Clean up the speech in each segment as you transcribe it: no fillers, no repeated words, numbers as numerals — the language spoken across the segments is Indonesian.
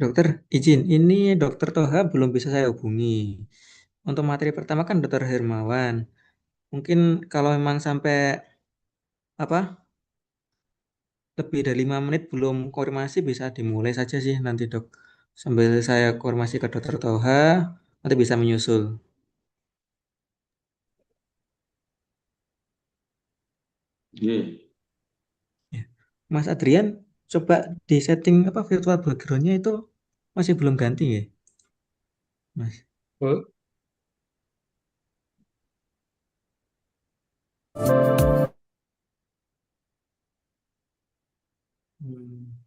Dokter, izin, ini Dokter Toha belum bisa saya hubungi. Untuk materi pertama kan Dokter Hermawan. Mungkin kalau memang sampai apa lebih dari 5 menit belum konfirmasi bisa dimulai saja sih nanti dok. Sambil saya konfirmasi ke Dokter Toha, nanti bisa menyusul. Iya. Ya. Mas Adrian, coba di setting apa virtual backgroundnya itu masih belum ganti ya, Mas? Oh, Hmm.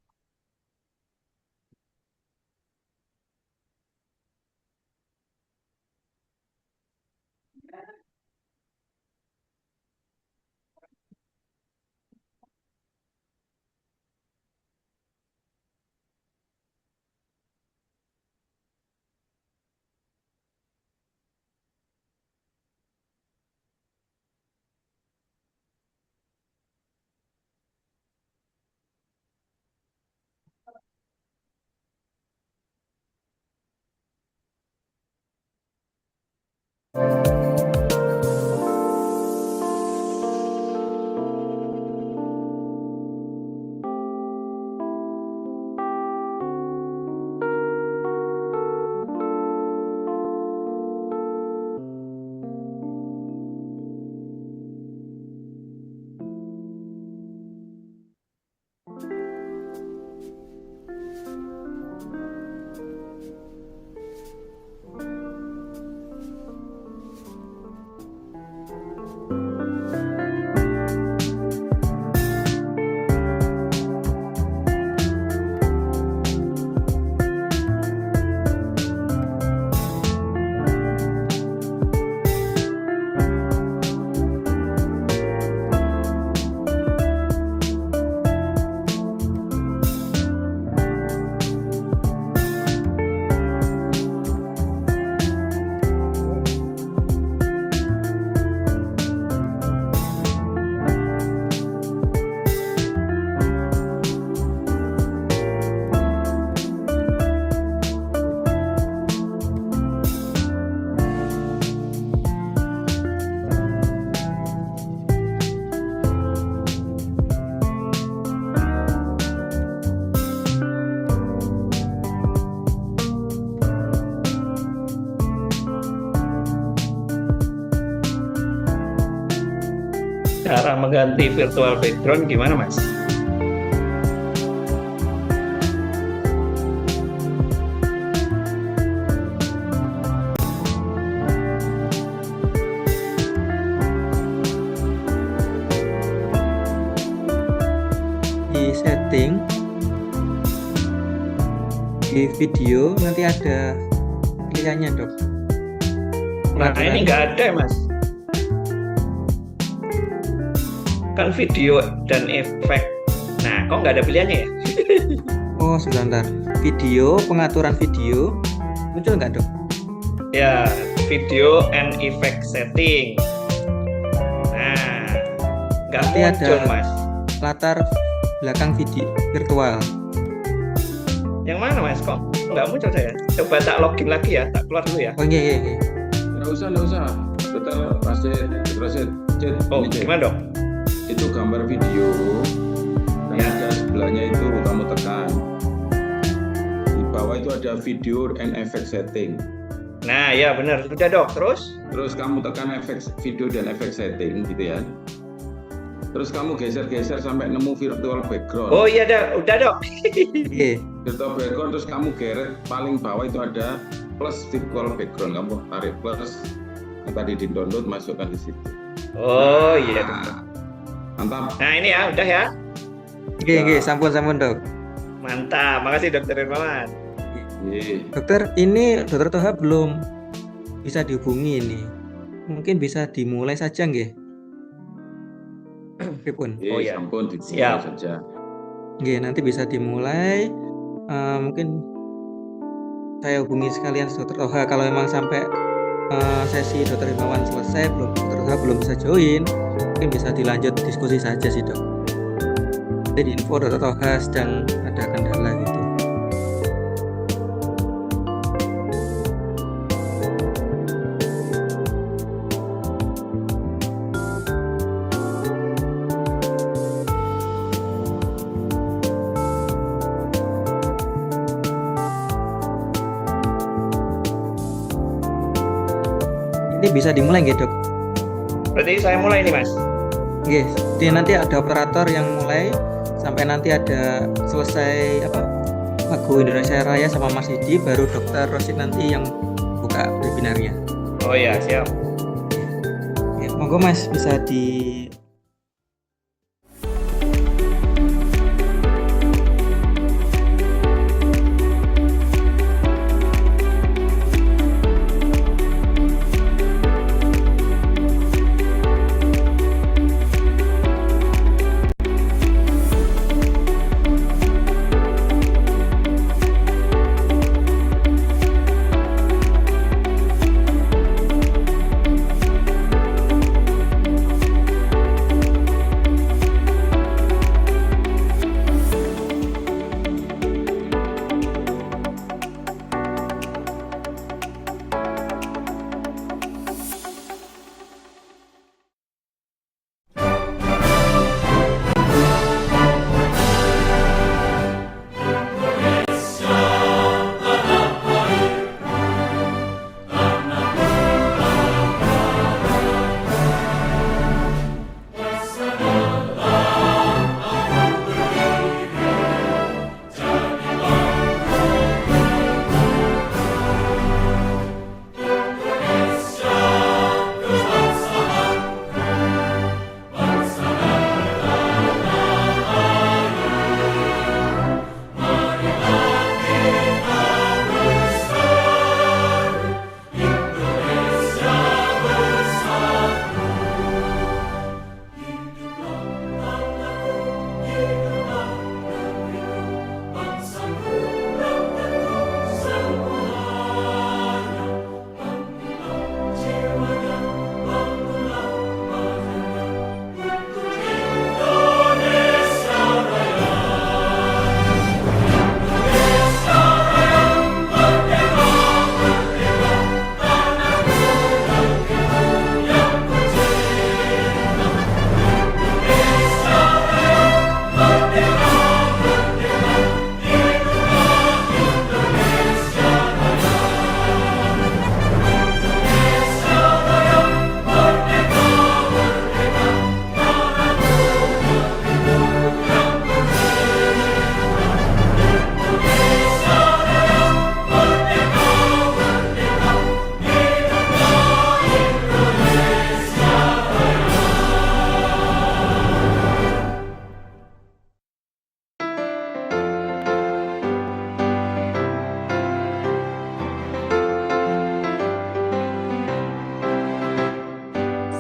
cara mengganti virtual background gimana, Mas? Di setting di video nanti ada pilihannya dok. Nah, ini Pengaturan. nggak ada, Mas. Kan video dan efek. Nah, kok nggak ada pilihannya ya? Oh sebentar. Video, pengaturan video muncul nggak dok? Ya, video and effect setting. Nah, nggak Nanti muncul, ada Mas. latar belakang video virtual. Yang mana, Mas? Kok nggak muncul saya? Coba tak login lagi ya, tak keluar dulu ya. Oh iya iya. Iya. Nggak usah. Betul, Mas Cid, Oh, ini Cid. gimana dong? Itu gambar video, dan Ya. ada sebelahnya itu kamu tekan. Di bawah itu ada video and effect setting. Nah, ya benar. Sudah dok. Terus? Terus kamu tekan efek video dan efek setting gitu ya. Terus kamu geser-geser sampai nemu virtual background. Oh iya, udah dok. Iya. Virtual background terus kamu geret paling bawah itu ada plus virtual background. Kamu tarik plus yang tadi di download masukkan di situ. Oh iya dok. Mantap. Nah ini ya, udah ya. Oke oke, sampun dok. Mantap. Makasih dokter Irmawan. Iya. Dokter, ini Dokter Toha belum bisa dihubungi ini. Mungkin bisa dimulai saja nggih? Pripun? Oh, iya. Sampun Siap. saja. Nggih, nanti bisa dimulai. Mungkin saya hubungi sekalian Dokter Toha kalau memang sampai sesi Dokter Hermawan selesai belum Dokter Toha belum bisa join, mungkin bisa dilanjut diskusi saja sih dok. Jadi info Dokter Toha sedang ada kendala gitu. Ini bisa dimulai nggih, Dok? Berarti saya mulai nih, Mas. Oke, jadi nanti ada operator yang mulai sampai nanti ada selesai apa lagu Indonesia Raya sama Mas Hidi, baru Dokter Rosid nanti yang buka webinarnya. Oh ya, siap. Ya, monggo Mas bisa di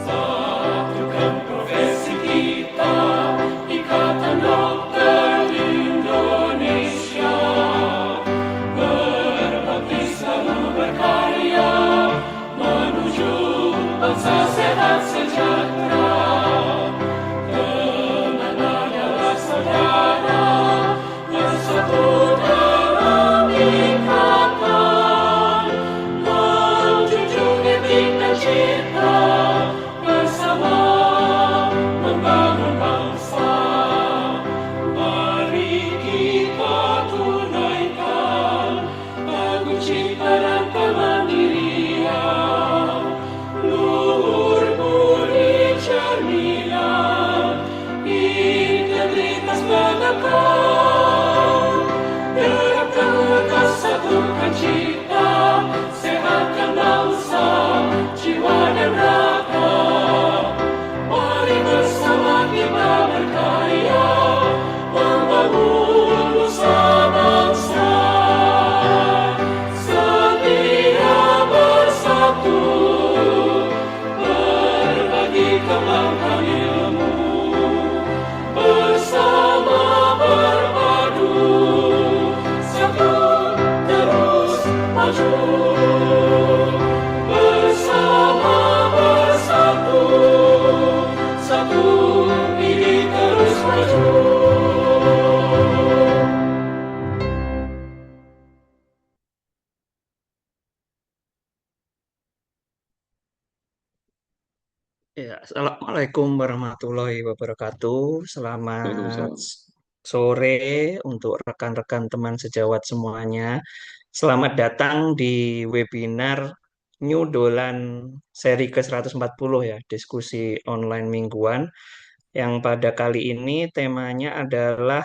Satukan profesi kita, Ikatan Dokter Indonesia. Berbakti selalu berkarya, menuju bangsa sehat sejahtera. Tenaga adalah saudara, bersatu dalam ikatan, menjunjung etik dan cinta, bersama membangun bangsa. Mari kita tunaikan teguh cinta dan kemandirian, luhur budi cerminan, integritas mengekal. Derapkan lekas satukan cipta, sehatkan bangsa, jiwa dan raga. Mari bersama kita berkarya, membangun nusa bangsa. Setia bersatu, berbagi kembangkan ilmu, bersama berpadu, satu terus maju. Bersama bersatu, satu ini terus maju. Ya, Assalamualaikum warahmatullahi wabarakatuh. Selamat Waalaikumsalam. sore untuk rekan-rekan teman sejawat semuanya. Selamat datang di webinar Dolan seri ke-140 ya, diskusi online mingguan, yang pada kali ini temanya adalah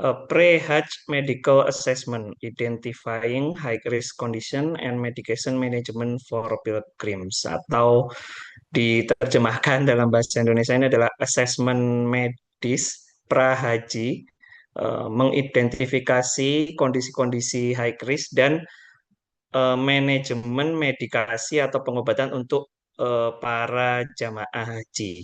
Pre-Hajj Medical Assessment, Identifying High Risk Condition and Medication Management for Pilgrims, atau diterjemahkan dalam bahasa Indonesia ini adalah asesmen medis prahaji, mengidentifikasi kondisi-kondisi high risk dan manajemen medikasi atau pengobatan untuk para jamaah haji.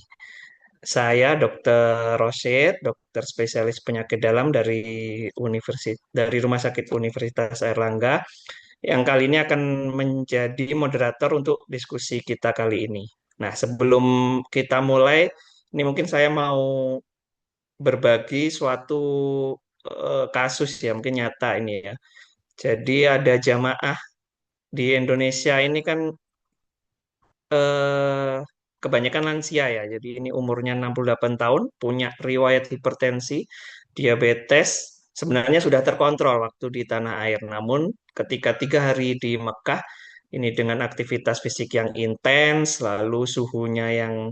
Saya Dr. Rosyid, dokter spesialis penyakit dalam dari Rumah Sakit Universitas Airlangga, yang kali ini akan menjadi moderator untuk diskusi kita kali ini. Nah, sebelum kita mulai, ini mungkin saya mau berbagi suatu kasus ya, mungkin nyata ini ya. Jadi ada jamaah di Indonesia ini kan eh, kebanyakan lansia ya. Jadi ini umurnya 68 tahun, punya riwayat hipertensi, diabetes, sebenarnya sudah terkontrol waktu di tanah air. Namun ketika 3 hari di Mekah, ini dengan aktivitas fisik yang intens, lalu suhunya yang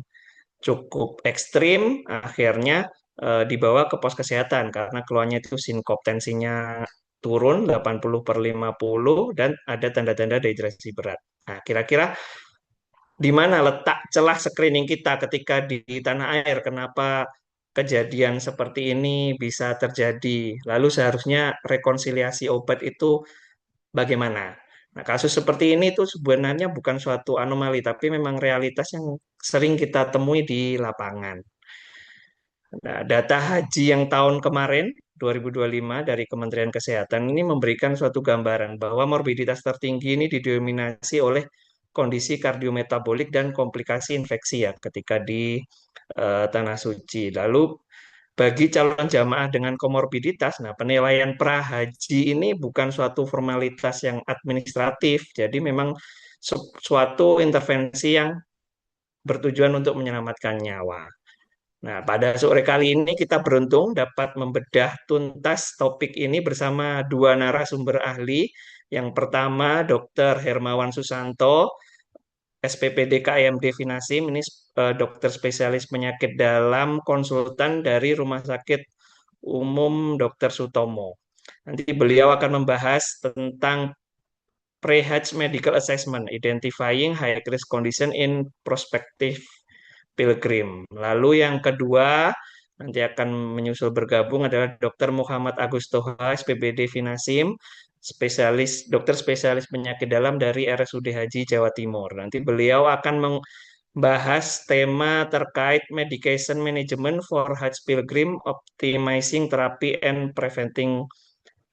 cukup ekstrim, akhirnya dibawa ke pos kesehatan karena keluarnya itu sinkop, tensinya turun 80/50 dan ada tanda-tanda dehidrasi berat. Nah, kira-kira di mana letak celah screening kita ketika di tanah air? Kenapa kejadian seperti ini bisa terjadi? Lalu seharusnya rekonsiliasi obat itu bagaimana? Nah, kasus seperti ini tuh sebenarnya bukan suatu anomali, tapi memang realitas yang sering kita temui di lapangan. Nah, data haji yang tahun kemarin, 2025 dari Kementerian Kesehatan ini memberikan suatu gambaran bahwa morbiditas tertinggi ini didominasi oleh kondisi kardiometabolik dan komplikasi infeksi ya ketika di Tanah Suci. Lalu bagi calon jamaah dengan komorbiditas, nah penilaian prahaji ini bukan suatu formalitas yang administratif, jadi memang suatu intervensi yang bertujuan untuk menyelamatkan nyawa. Nah, pada sore kali ini kita beruntung dapat membedah tuntas topik ini bersama dua narasumber ahli. Yang pertama, Dr. Hermawan Susanto, SPPD KIMD Finasim, ini dokter spesialis penyakit dalam, konsultan dari Rumah Sakit Umum Dr. Sutomo. Nanti beliau akan membahas tentang Pre-Hajj Medical Assessment, Identifying High Risk Condition in Prospective Pilgrim. Lalu yang kedua, nanti akan menyusul bergabung adalah Dr. Muhammad Agus Toha, SPBD Finasim, dokter spesialis penyakit dalam dari RSUD Haji Jawa Timur. Nanti beliau akan membahas tema terkait medication management for Hajj Pilgrim, optimizing therapy and preventing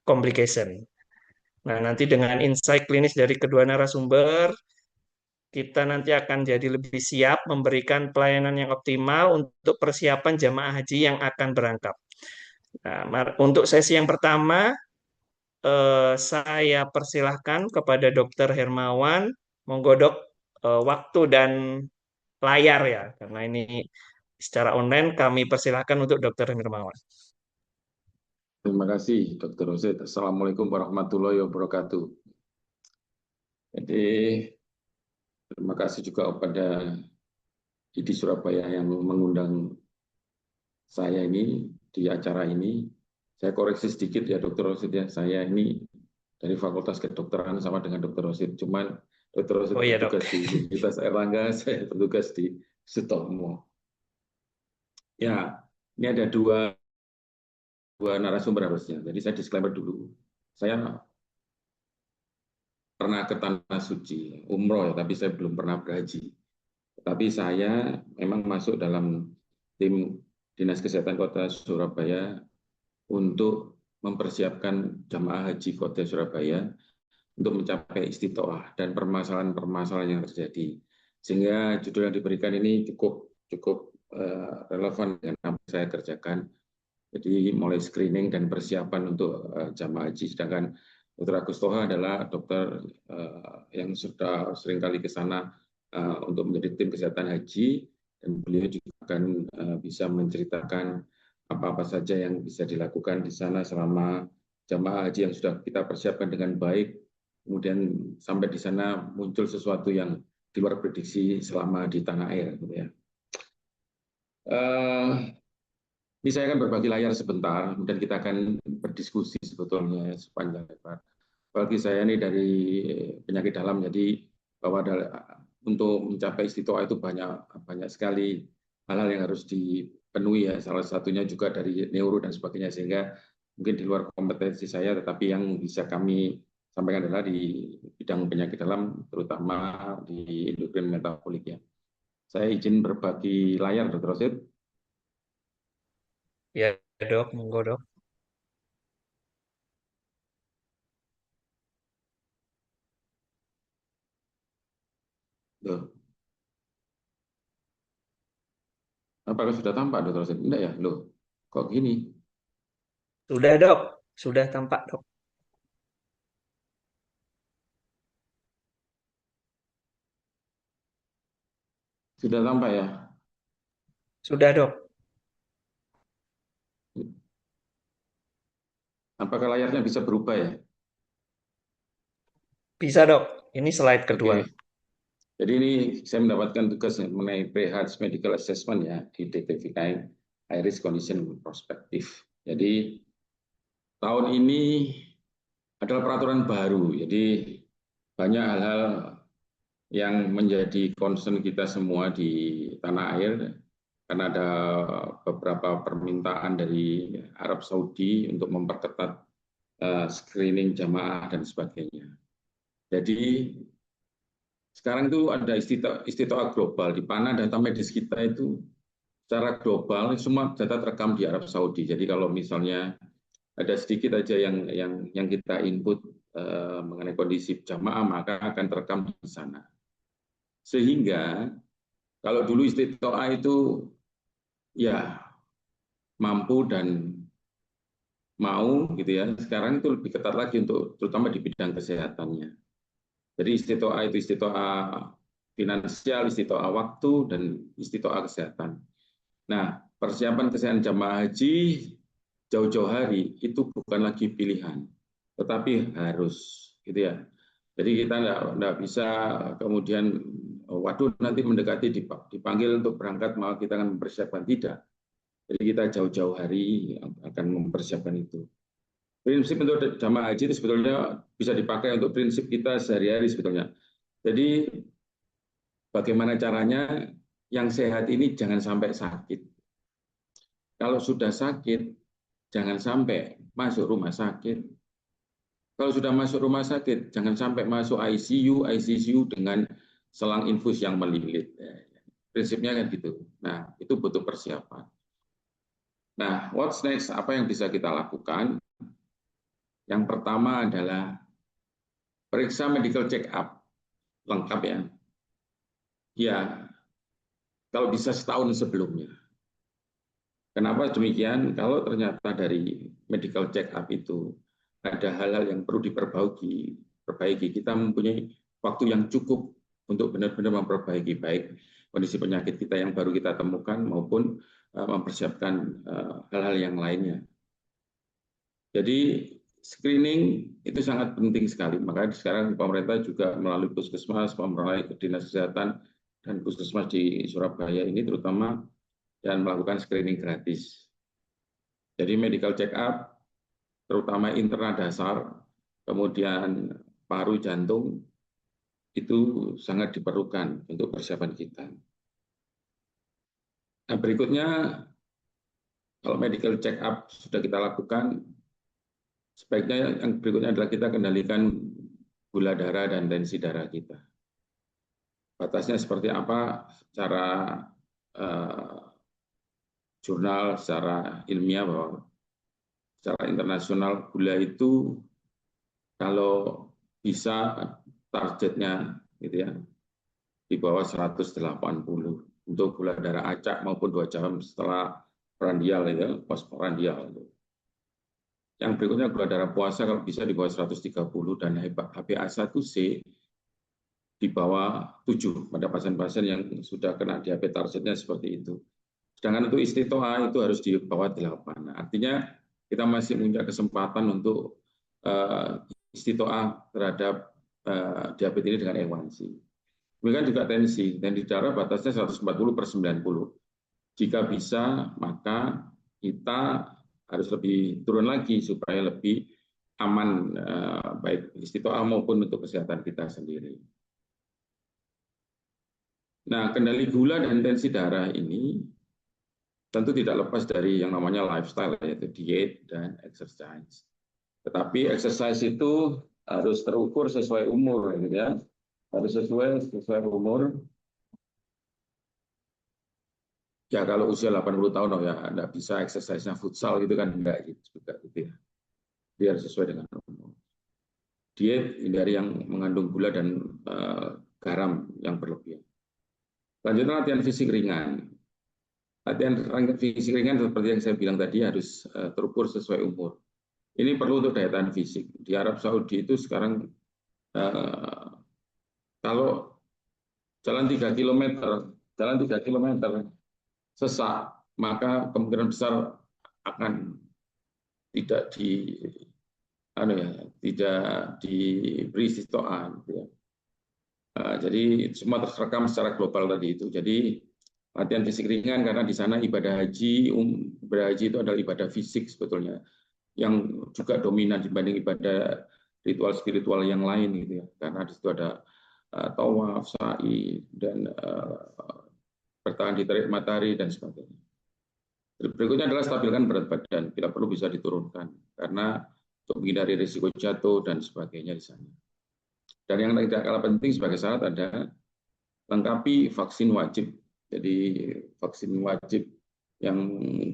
complication. Nah, nanti dengan insight klinis dari kedua narasumber, kita nanti akan jadi lebih siap memberikan pelayanan yang optimal untuk persiapan jamaah haji yang akan berangkat. Nah, untuk sesi yang pertama, saya persilahkan kepada Dr. Hermawan, monggo dok, waktu dan layar ya, karena ini secara online kami persilahkan untuk Dr. Hermawan. Terima kasih, Dr. Rosyid. Assalamualaikum warahmatullahi wabarakatuh. Jadi, terima kasih juga kepada IDI Surabaya yang mengundang saya ini di acara ini. Saya koreksi sedikit ya, Dr. Rosyid ya. Saya ini dari Fakultas Kedokteran sama dengan Dr. Rosyid. Cuman Dr. Rosyid bertugas di Universitas Airlangga, saya bertugas di Sutomo. Ya, ini ada dua narasumber harusnya. Jadi saya disclaimer dulu. Saya pernah ke Tanah Suci, umroh ya, tapi saya belum pernah berhaji. Tapi saya memang masuk dalam tim Dinas Kesehatan Kota Surabaya untuk mempersiapkan jamaah haji Kota Surabaya untuk mencapai istitoah dan permasalahan-permasalahan yang terjadi. Sehingga judul yang diberikan ini cukup relevan dengan apa yang saya kerjakan. Jadi mulai screening dan persiapan untuk jamaah haji. Sedangkan Dr. Agus Toha adalah dokter yang sudah seringkali ke sana untuk menjadi tim kesehatan haji, dan beliau juga akan bisa menceritakan apa-apa saja yang bisa dilakukan di sana selama jamaah haji yang sudah kita persiapkan dengan baik kemudian sampai di sana muncul sesuatu yang di luar prediksi selama di tanah air, gitu ya. Ini saya akan berbagi layar sebentar, dan kita akan berdiskusi sebetulnya sepanjang lebar. Bagi saya ini dari penyakit dalam, jadi bahwa untuk mencapai istiqoah itu banyak sekali hal-hal yang harus dipenuhi ya. Salah satunya juga dari neuro dan sebagainya, sehingga mungkin di luar kompetensi saya, tetapi yang bisa kami sampaikan adalah di bidang penyakit dalam, terutama di endokrin metabolik ya. Saya izin berbagi layar, Dr. Rosid. Ya, Dok, monggo, Dok. Loh, apakah sudah tampak, Dr. Rosid? Enggak ya? Loh, kok gini? Sudah, Dok. Sudah tampak, Dok. Sudah tampak ya? Sudah, Dok. Apakah layarnya bisa berubah ya? Bisa, Dok. Ini slide kedua. Oke. Jadi ini saya mendapatkan tugas mengenai pre-health medical assessment ya di DTVK, high risk condition prospektif. Jadi tahun ini adalah peraturan baru. Jadi banyak hal-hal yang menjadi concern kita semua di tanah air, karena ada beberapa permintaan dari Arab Saudi untuk memperketat screening jamaah dan sebagainya. Jadi sekarang itu ada istiqoah global, di mana data medis kita itu secara global semua data terekam di Arab Saudi. Jadi kalau misalnya ada sedikit aja yang kita input mengenai kondisi jamaah, maka akan terekam di sana. Sehingga kalau dulu istiqoah itu ya mampu dan mau gitu ya, sekarang itu lebih ketat lagi untuk terutama di bidang kesehatannya. Jadi istiqoah itu istiqoah finansial, istiqoah waktu, dan istiqoah kesehatan. Nah, persiapan kesehatan jamaah haji jauh-jauh hari itu bukan lagi pilihan, tetapi harus, gitu ya. Jadi kita nggak bisa kemudian, waduh nanti mendekati dipanggil untuk berangkat, maka kita akan mempersiapkan, tidak. Jadi kita jauh-jauh hari akan mempersiapkan itu. Prinsip untuk jamaah haji itu sebetulnya bisa dipakai untuk prinsip kita sehari-hari sebetulnya. Jadi bagaimana caranya yang sehat ini jangan sampai sakit. Kalau sudah sakit, jangan sampai masuk rumah sakit. Kalau sudah masuk rumah sakit, jangan sampai masuk ICU dengan selang infus yang melilit. Prinsipnya kan gitu. Nah, itu butuh persiapan. Nah, what's next? Apa yang bisa kita lakukan? Yang pertama adalah periksa medical check up lengkap ya. Ya, kalau bisa setahun sebelumnya. Kenapa demikian? Kalau ternyata dari medical check up itu ada hal-hal yang perlu diperbaiki, kita mempunyai waktu yang cukup untuk benar-benar memperbaiki baik kondisi penyakit kita yang baru kita temukan maupun mempersiapkan hal-hal yang lainnya. Jadi screening itu sangat penting sekali. Makanya sekarang pemerintah juga melalui puskesmas, melalui dinas kesehatan dan puskesmas di Surabaya ini terutama, dan melakukan screening gratis. Jadi medical check up, terutama internal dasar, kemudian paru, jantung, itu sangat diperlukan untuk persiapan kita. Nah, berikutnya, kalau medical check up sudah kita lakukan, sebaiknya yang berikutnya adalah kita kendalikan gula darah dan tensi darah kita. Batasnya seperti apa? Secara jurnal, secara ilmiah, bahwa secara internasional gula itu kalau bisa targetnya gitu ya di bawah 180 untuk gula darah acak maupun 2 jam setelah prandial ya, postprandial. Yang berikutnya gula darah puasa kalau bisa di bawah 130, dan HbA1c di bawah 7 pada pasien-pasien yang sudah kena diabetes, targetnya seperti itu. Sedangkan untuk istiqoah itu harus di bawah 8. Nah, artinya kita masih punya kesempatan untuk istiqoah terhadap diabetes ini dengan A1C. Demikian juga tensi darah batasnya 140/90. Jika bisa, maka kita harus lebih turun lagi supaya lebih aman, baik istiqoah maupun untuk kesehatan kita sendiri. Nah, kendali gula dan tensi darah ini tentu tidak lepas dari yang namanya lifestyle, yaitu diet dan exercise. Tetapi exercise itu harus terukur sesuai umur, gitu ya. Harus sesuai umur. Ya kalau usia 80 tahun, oh ya Anda bisa exercise-nya futsal gitu kan, enggak gitu juga gitu ya. Biar sesuai dengan umur. Diet dari yang mengandung gula dan garam yang berlebihan. Lanjutnya latihan fisik ringan. Latihan fisik ringan seperti yang saya bilang tadi harus terukur sesuai umur. Ini perlu untuk daya tahan fisik. Di Arab Saudi itu sekarang kalau jalan 3 km sesak, maka kemungkinan besar akan tidak diberi istiqoah. Ya. Jadi semua terekam secara global tadi itu. Jadi latihan fisik ringan karena di sana ibadah haji itu adalah ibadah fisik sebetulnya yang juga dominan dibanding ibadah ritual spiritual yang lain gitu ya. Karena di situ ada tawaf, sa'i dan bertahan di terik matahari dan sebagainya. Berikutnya adalah stabilkan berat badan, bila perlu bisa diturunkan karena untuk menghindari risiko jatuh dan sebagainya di sana. Dan yang tidak kalah penting sebagai syarat ada lengkapi vaksin wajib. Jadi vaksin wajib yang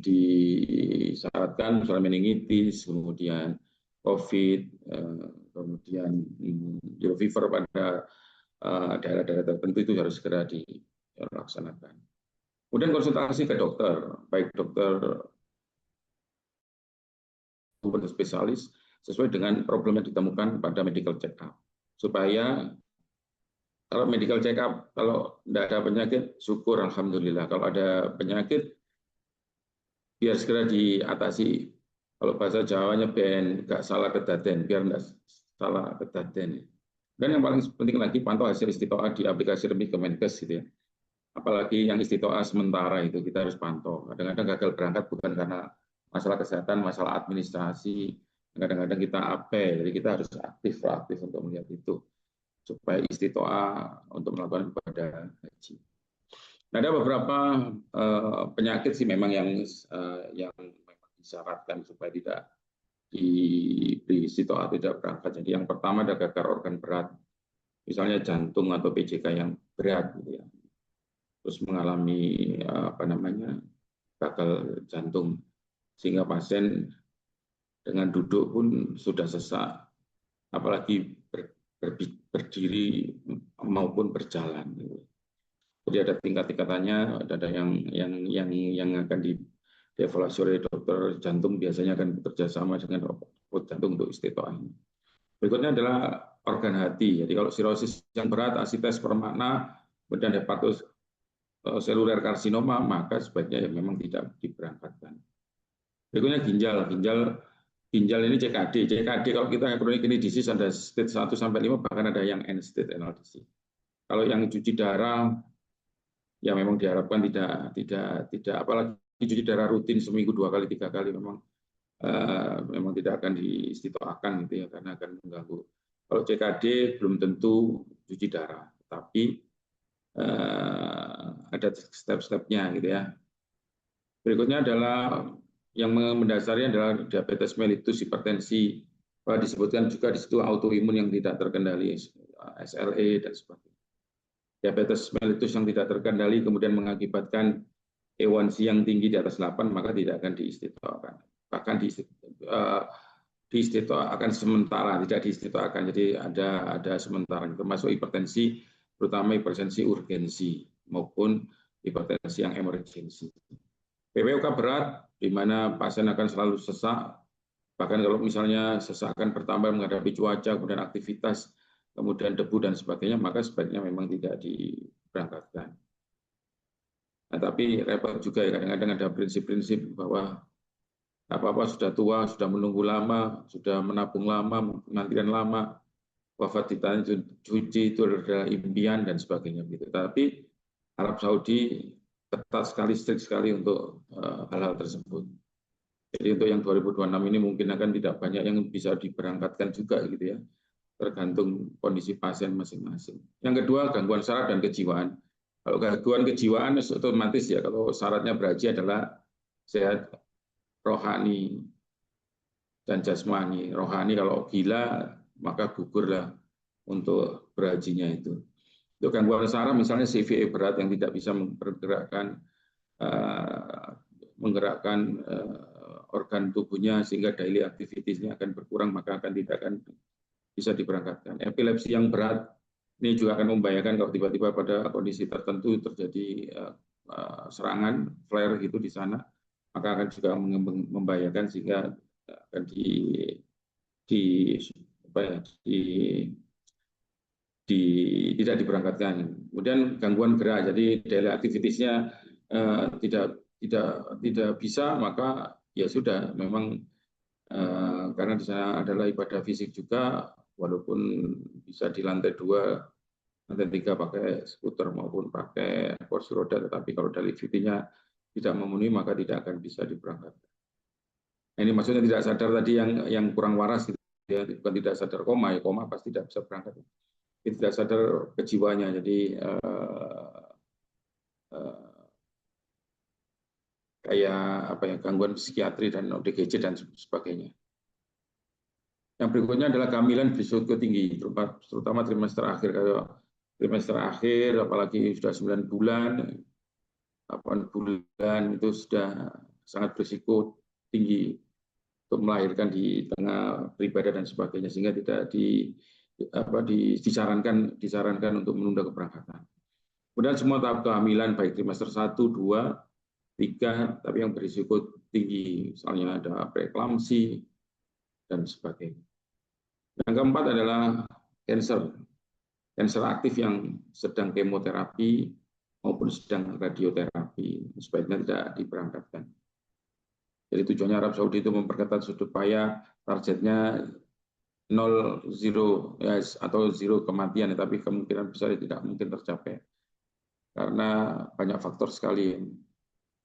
disyaratkan misalnya meningitis, kemudian COVID, kemudian yellow fever pada daerah-daerah tertentu itu harus segera dilaksanakan. Kemudian konsultasi ke dokter, baik dokter maupun spesialis sesuai dengan problem yang ditemukan pada medical check-up. Supaya kalau medical check-up, kalau tidak ada penyakit, syukur alhamdulillah. Kalau ada penyakit, biar segera diatasi. Kalau bahasa Jawanya ben nggak salah kedaden, biar nggak salah kedaden. Dan yang paling penting lagi pantau hasil istiqoah di aplikasi resmi Kemenkes gitu ya. Apalagi yang istiqoah sementara itu kita harus pantau. Kadang-kadang gagal berangkat bukan karena masalah kesehatan, masalah administrasi. Kadang-kadang kita apel, jadi kita harus proaktif untuk melihat itu supaya istiqoah untuk melakukan ibadah haji. Nah, ada beberapa penyakit sih memang yang memang disyaratkan supaya tidak diberi istiqoah tidak berangkat. Jadi yang pertama ada gagal organ berat, misalnya jantung atau PJK yang berat, gitu ya. Terus mengalami gagal jantung sehingga pasien dengan duduk pun sudah sesak, apalagi berdiri maupun berjalan. Jadi ada tingkat-tingkatannya, ada yang akan dievaluasi oleh dokter jantung, biasanya akan bekerja sama dengan dokter jantung untuk istiqoah ini. Berikutnya adalah organ hati. Jadi kalau sirosis yang berat, asites permakna, kemudian hepatitis seluler karsinoma, maka sebaiknya memang tidak diberangkatkan. Berikutnya ginjal ini CKD. CKD kalau kita chronic kidney disease ada stage 1 sampai 5, bahkan ada yang end stage renal disease. Kalau yang cuci darah, ya memang diharapkan tidak apalagi cuci darah rutin seminggu 2 kali 3 kali memang tidak akan diistiqoahkan gitu ya, karena akan mengganggu. Kalau CKD belum tentu cuci darah, tapi ada step-stepnya gitu ya. Berikutnya adalah yang mendasarnya adalah diabetes mellitus, hipertensi, disebutkan juga di situ autoimun yang tidak terkendali, SLE dan sebagainya. Diabetes mellitus yang tidak terkendali kemudian mengakibatkan A1C yang tinggi di atas 8, maka tidak akan diistiqoahkan. Bahkan diistiqoahkan sementara, tidak diistiqoahkan. Jadi ada sementara, termasuk hipertensi, terutama hipertensi urgensi maupun hipertensi yang emergensi. PPOK berat, di mana pasien akan selalu sesak, bahkan kalau misalnya sesak akan bertambah menghadapi cuaca, kemudian aktivitas, kemudian debu dan sebagainya, maka sebaiknya memang tidak diberangkatkan. Nah, tapi repot juga ya, kadang-kadang ada prinsip-prinsip bahwa apa-apa sudah tua, sudah menunggu lama, sudah menabung lama, penantian lama, wafat di tanah suci itu adalah impian dan sebagainya gitu. Tapi Arab Saudi ketat sekali, strict sekali untuk hal-hal tersebut. Jadi untuk yang 2026 ini mungkin akan tidak banyak yang bisa diberangkatkan juga gitu ya, tergantung kondisi pasien masing-masing. Yang kedua, gangguan saraf dan kejiwaan. Kalau gangguan kejiwaan otomatis ya, kalau syaratnya berhaji adalah sehat rohani dan jasmani. Rohani kalau gila maka gugurlah untuk berhajinya itu. Untuk gangguan saraf misalnya CVA berat yang tidak bisa menggerakkan organ tubuhnya sehingga daily activity-nya akan berkurang, maka tidak akan bisa diberangkatkan. Epilepsi yang berat ini juga akan membahayakan kalau tiba-tiba pada kondisi tertentu terjadi serangan flare gitu di sana, maka akan juga membahayakan sehingga akan tidak diberangkatkan. Kemudian gangguan gerak, jadi daily activity-nya tidak bisa, maka ya sudah, memang karena di sana adalah ibadah fisik juga, walaupun bisa di lantai 2, lantai 3 pakai skuter maupun pakai kursi roda, tetapi kalau daily activity-nya tidak memenuhi maka tidak akan bisa diberangkatkan. Nah, ini maksudnya tidak sadar tadi yang kurang waras gitu ya, bukan tidak sadar koma, ya koma pasti tidak bisa berangkat. Tidak sadar kejiwaannya, jadi kayak apa ya, gangguan psikiatri dan ODGJ dan sebagainya. Yang berikutnya adalah kehamilan berisiko tinggi, terutama trimester akhir. Kalau trimester akhir, apalagi sudah 9 bulan, 8 bulan, itu sudah sangat berisiko tinggi untuk melahirkan di tengah beribadah dan sebagainya, sehingga tidak disarankan untuk menunda keberangkatan. Kemudian semua tahap kehamilan baik trimester 1, 2, 3, tapi yang berisiko tinggi, misalnya ada preeklamsi dan sebagainya. Yang keempat adalah kanker aktif yang sedang kemoterapi maupun sedang radioterapi, sebaiknya tidak diberangkatkan. Jadi tujuannya Arab Saudi itu memperketat supaya targetnya 0 ya, atau 0 kematian, tapi kemungkinan besar tidak mungkin tercapai karena banyak faktor sekali.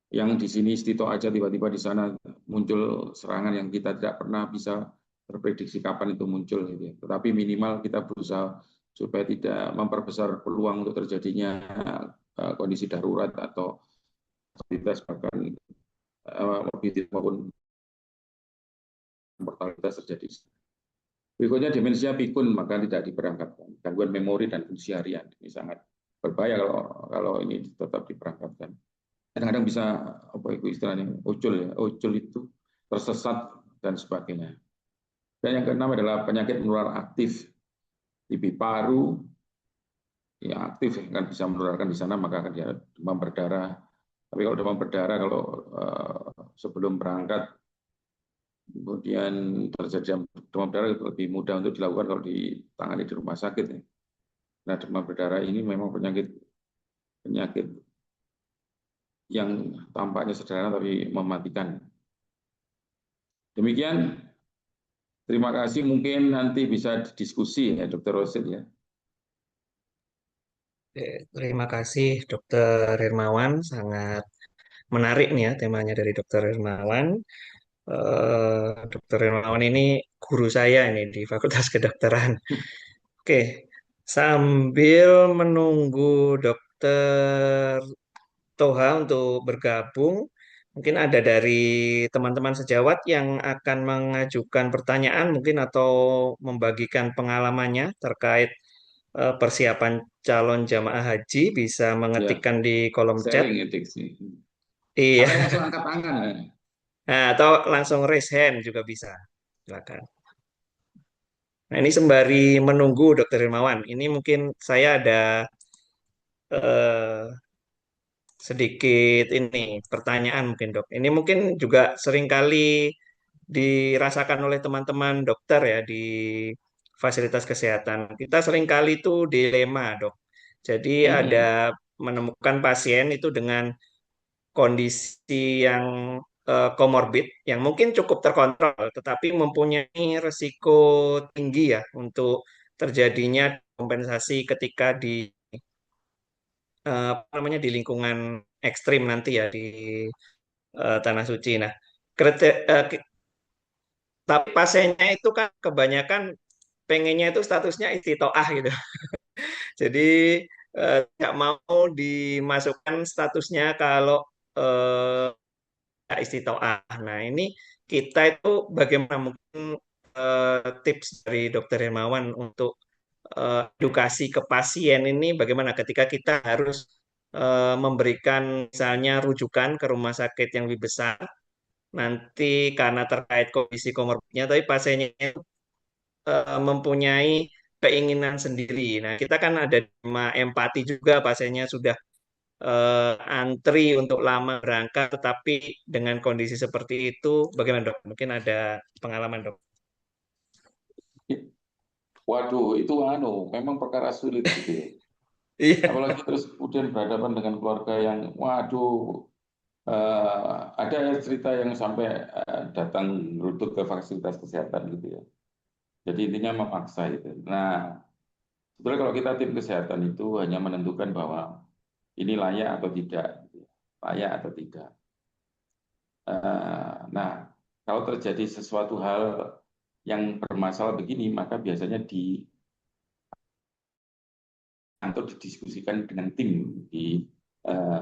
Yang di sini Stito aja tiba-tiba di sana muncul serangan yang kita tidak pernah bisa terprediksi kapan itu muncul gitu ya. Tetapi minimal kita berusaha supaya tidak memperbesar peluang untuk terjadinya kondisi darurat atau mortalitas, bahkan morbiditas maupun mortalitas terjadi. Berikutnya demensia pikun, maka tidak diberangkatkan. Gangguan memori dan fungsi harian ini sangat berbahaya kalau ini tetap diberangkatkan. Kadang-kadang bisa apa itu istilahnya ucul itu tersesat dan sebagainya. Dan yang keenam adalah penyakit menular aktif, TB paru yang aktif kan bisa menularkan di sana, maka akan dia demam berdarah. Tapi kalau demam berdarah, kalau sebelum berangkat kemudian terjadi demam berdarah, lebih mudah untuk dilakukan kalau ditangani di rumah sakit. Nah, demam berdarah ini memang penyakit yang tampaknya sederhana tapi mematikan. Demikian, terima kasih. Mungkin nanti bisa diskusi ya, Dr. Rosid ya. Terima kasih Dokter Hermawan, sangat menarik nih ya temanya dari Dokter Hermawan. Dokter Hermawan ini guru saya ini di Fakultas Kedokteran. Oke, sambil menunggu Dokter Toha untuk bergabung, mungkin ada dari teman-teman sejawat yang akan mengajukan pertanyaan mungkin atau membagikan pengalamannya terkait persiapan calon jamaah haji, bisa Ya, mengetikkan di kolom chat. sharing ediksi. Iya, Atau langsung angkat tangan. nah, atau langsung raise hand juga bisa. Silakan. Nah, ini sembari menunggu Dokter Hermawan, ini mungkin saya ada eh, sedikit ini pertanyaan mungkin Dok. Ini mungkin juga seringkali dirasakan oleh teman-teman dokter ya di fasilitas kesehatan. Kita seringkali itu dilema Dok. Jadi ada menemukan pasien itu dengan kondisi yang komorbid yang mungkin cukup terkontrol, tetapi mempunyai resiko tinggi ya untuk terjadinya kompensasi ketika di apa namanya di lingkungan ekstrim nanti ya di tanah suci. Nah, tapi pasiennya itu kan kebanyakan pengennya itu statusnya istitoah gitu. Jadi nggak mau dimasukkan statusnya kalau eh, nggak istitoah. Nah, ini kita itu bagaimana mungkin tips dari Dokter Hermawan untuk edukasi ke pasien ini bagaimana ketika kita harus memberikan misalnya rujukan ke rumah sakit yang lebih besar nanti karena terkait kondisi komorbidnya, tapi pasiennya mempunyai keinginan sendiri. Nah, kita kan ada empati juga pasiennya sudah antri untuk lama berangkat, tetapi dengan kondisi seperti itu, bagaimana dok? Mungkin ada pengalaman dok? Waduh, itu memang perkara sulit gitu ya. Iya, Apalagi terus kemudian berhadapan dengan keluarga yang, waduh, ada cerita yang sampai datang meruduk ke fasilitas kesehatan gitu ya. Jadi intinya memaksa itu. Nah, sebenarnya kalau kita tim kesehatan itu hanya menentukan bahwa ini layak atau tidak, gitu ya. Layak atau tidak. Nah, kalau terjadi sesuatu hal yang bermasalah begini, maka biasanya atau didiskusikan dengan tim di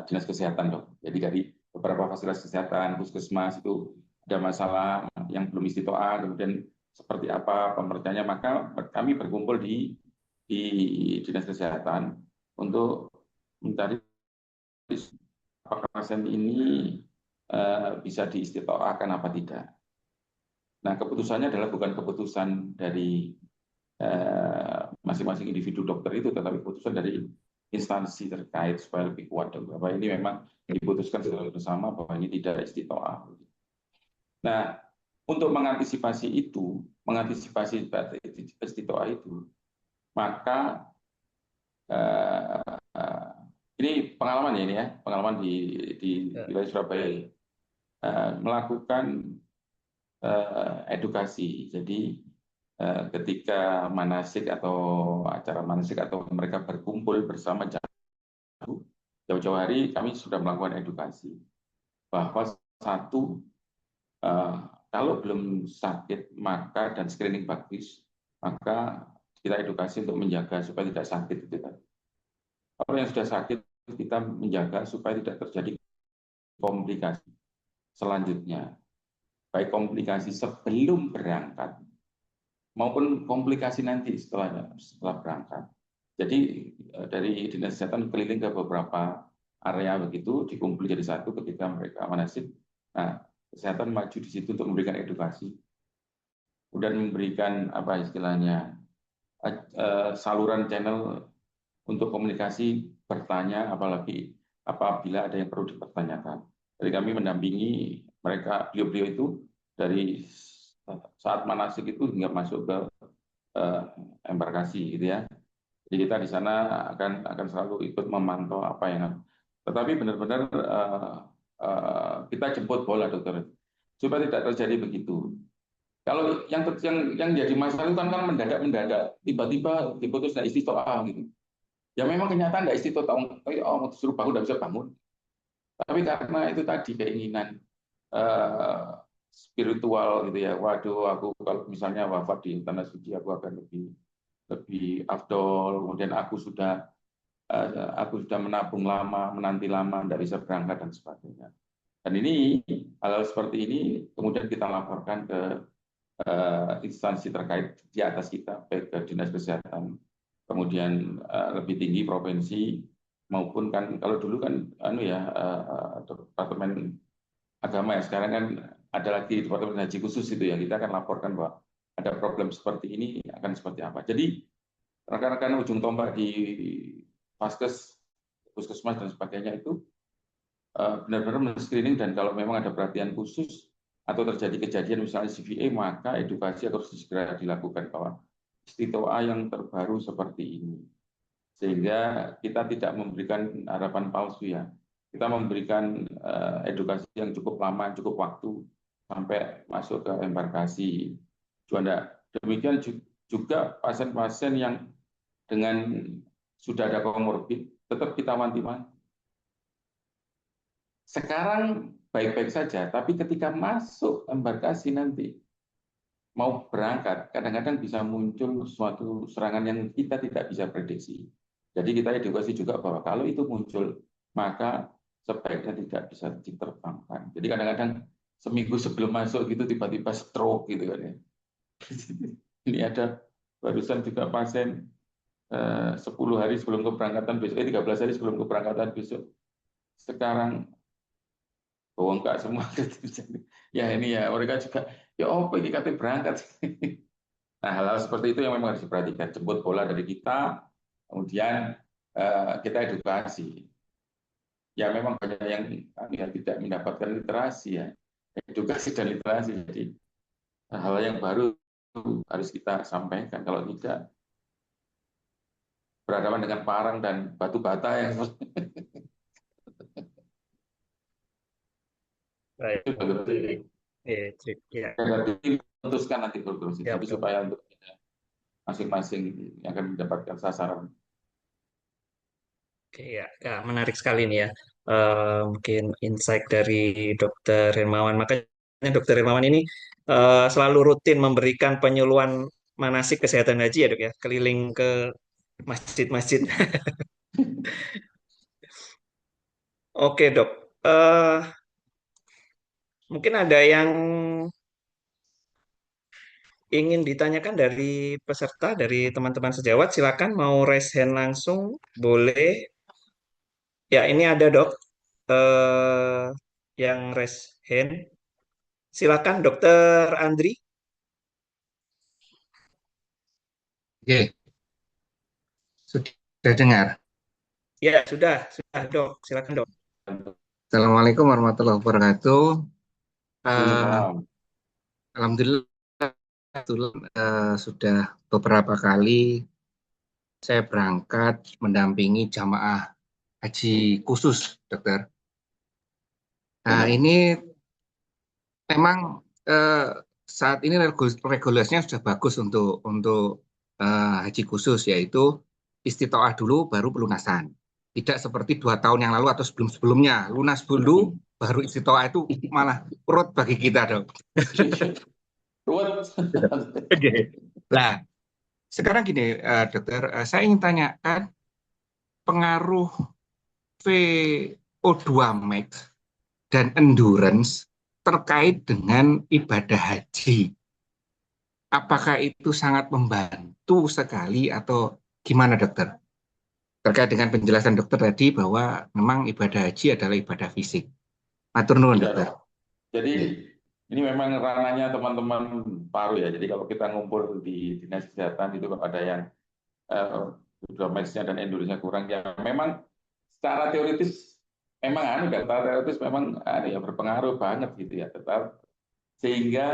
dinas kesehatan dok. Jadi dari beberapa fasilitas kesehatan, puskesmas itu ada masalah yang belum istitoah, kemudian seperti apa pengertiannya, maka kami berkumpul di dinas kesehatan untuk mencari apakah pasien ini bisa diistitoahkan apa tidak. Nah, keputusannya adalah bukan keputusan dari masing-masing individu dokter itu, tetapi keputusan dari instansi terkait supaya lebih kuat dong. Bahwa ini memang diputuskan secara bersama bahwa ini tidak istitoah. Nah, untuk mengantisipasi itu, mengantisipasi istitoah itu, maka ini pengalaman ya ini ya, pengalaman di wilayah Surabaya ya. Melakukan edukasi. Jadi ketika manasik atau acara manasik atau mereka berkumpul bersama jauh-jauh hari kami sudah melakukan edukasi bahwa satu kalau belum sakit maka dan screening bagus maka kita edukasi untuk menjaga supaya tidak sakit itu tadi. Kalau yang sudah sakit kita menjaga supaya tidak terjadi komplikasi selanjutnya, baik komplikasi sebelum berangkat maupun komplikasi nanti setelah berangkat. Jadi dari dinas kesehatan keliling ke beberapa area begitu, dikumpul jadi satu ketika mereka manasik. Nah, kesehatan maju di situ untuk memberikan edukasi, kemudian memberikan apa istilahnya saluran channel untuk komunikasi, bertanya, apalagi apabila ada yang perlu dipertanyakan. Jadi kami mendampingi mereka, beliau-beliau itu dari saat manasik itu hingga masuk ke embarkasi gitu ya. Jadi kita di sana akan selalu ikut memantau apa yang ada. Tetapi benar-benar kita jemput bola dokter supaya tidak terjadi begitu. Kalau yang jadi masalah itu kan mendadak tiba-tiba diputus tidak istitoah gitu. Ya memang kenyataan tidak istitoah, disuruh bangun tidak bisa bangun. Tapi karena itu tadi keinginan spiritual gitu ya. Waduh, aku kalau misalnya wafat di tanah suci aku akan lebih afdol. Kemudian aku sudah menabung lama, menanti lama, tidak bisa berangkat dan sebagainya. Dan ini hal seperti ini kemudian kita laporkan ke instansi terkait di atas kita, baik ke dinas kesehatan, kemudian lebih tinggi provinsi maupun kan kalau dulu kan departemen agama ya, sekarang kan ada lagi departemen haji khusus itu ya, kita akan laporkan bahwa ada problem seperti ini akan seperti apa. Jadi rekan-rekan ujung tombak di Vaskes, puskesmas dan sebagainya itu benar-benar men-screening, dan kalau memang ada perhatian khusus atau terjadi kejadian misalnya CVA, maka edukasi harus segera dilakukan bahwa istitoah yang terbaru seperti ini. Sehingga kita tidak memberikan harapan palsu ya. Kita memberikan edukasi yang cukup lama, cukup waktu sampai masuk ke embarkasi Juanda. Demikian juga pasien-pasien yang dengan sudah ada komorbid, tetap kita wanti-wanti. Sekarang baik-baik saja, tapi ketika masuk embarkasi nanti, mau berangkat, kadang-kadang bisa muncul suatu serangan yang kita tidak bisa prediksi. Jadi kita edukasi juga bahwa kalau itu muncul, maka sebaiknya tidak bisa diterbangkan. Jadi kadang-kadang seminggu sebelum masuk gitu tiba-tiba stroke gitu kan ya. Ini ada barusan juga pasien 10 hari sebelum keberangkatan besok, 13 hari sebelum keberangkatan besok. Sekarang bongkar semua. Ya ini ya mereka juga, ya apa ini katanya berangkat. Nah hal-hal seperti itu yang memang harus diperhatikan. Jemput bola dari kita, kemudian kita edukasi. Ya memang banyak yang tidak mendapatkan literasi ya, edukasi dan literasi. Jadi hal yang baru harus kita sampaikan. Kalau tidak, berhadapan dengan parang dan batu bata yang Baik. itu betul. Ya, Putuskan nanti berproses. ya, Tapi betul. supaya untuk masing-masing yang akan mendapatkan sasaran. Oke, ya, ya, menarik sekali nih ya. Mungkin insight dari Dokter Hermawan. Makanya Dokter Hermawan ini selalu rutin memberikan penyuluhan manasik kesehatan haji ya dok ya, keliling ke masjid-masjid. Oke dok, Eh, mungkin ada yang ingin ditanyakan dari peserta, dari teman-teman sejawat. Silakan mau raise hand langsung, boleh. Ya, ini ada dok, eh, yang raise hand. Silakan Dokter Andri. Oke, sudah dengar. Ya, sudah dok. Silakan dok. Assalamualaikum warahmatullahi wabarakatuh. Waalaikumsalam. Alhamdulillah, sudah beberapa kali saya berangkat mendampingi jamaah haji khusus, dokter. Nah, ini memang saat ini regulasinya sudah bagus untuk haji khusus, yaitu istitoah dulu baru pelunasan. Tidak seperti 2 tahun yang lalu atau sebelum-sebelumnya, lunas dulu baru istitoah, itu malah perut bagi kita, dok. Oke. Nah, sekarang gini, dokter, saya ingin tanyakan pengaruh VO2 max dan endurance terkait dengan ibadah haji. Apakah itu sangat membantu sekali atau gimana, dokter? Terkait dengan penjelasan dokter tadi bahwa memang ibadah haji adalah ibadah fisik. Matur nuwun, Ya, dokter. jadi ini memang ranahnya teman-teman paru ya. Jadi kalau kita ngumpul di dinas kesehatan itu kalau ada yang max-nya dan endurance-nya kurang, ya memang secara teoritis memang memang ya berpengaruh banget gitu ya. Tetap sehingga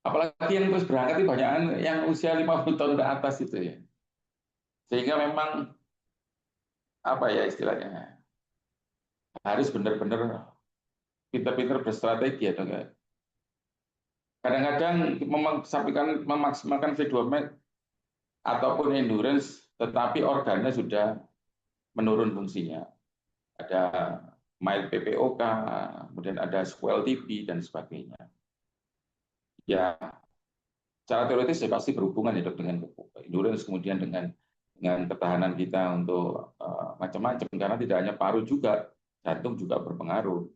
apalagi yang terus berangkat itu banyak yang usia 50 tahun ke atas itu ya. Sehingga memang apa ya istilahnya harus benar-benar pintar-pintar berstrategi ya dok ya. Kadang-kadang memaksimalkan V2 max ataupun endurance, tetapi organnya sudah menurun fungsinya. Ada mild PPOK, kemudian ada swell TB dan sebagainya. Ya, secara teoritis ya pasti berhubungan ya dok dengan endurance, kemudian dengan ketahanan kita untuk macam-macam, karena tidak hanya paru juga, jantung juga berpengaruh.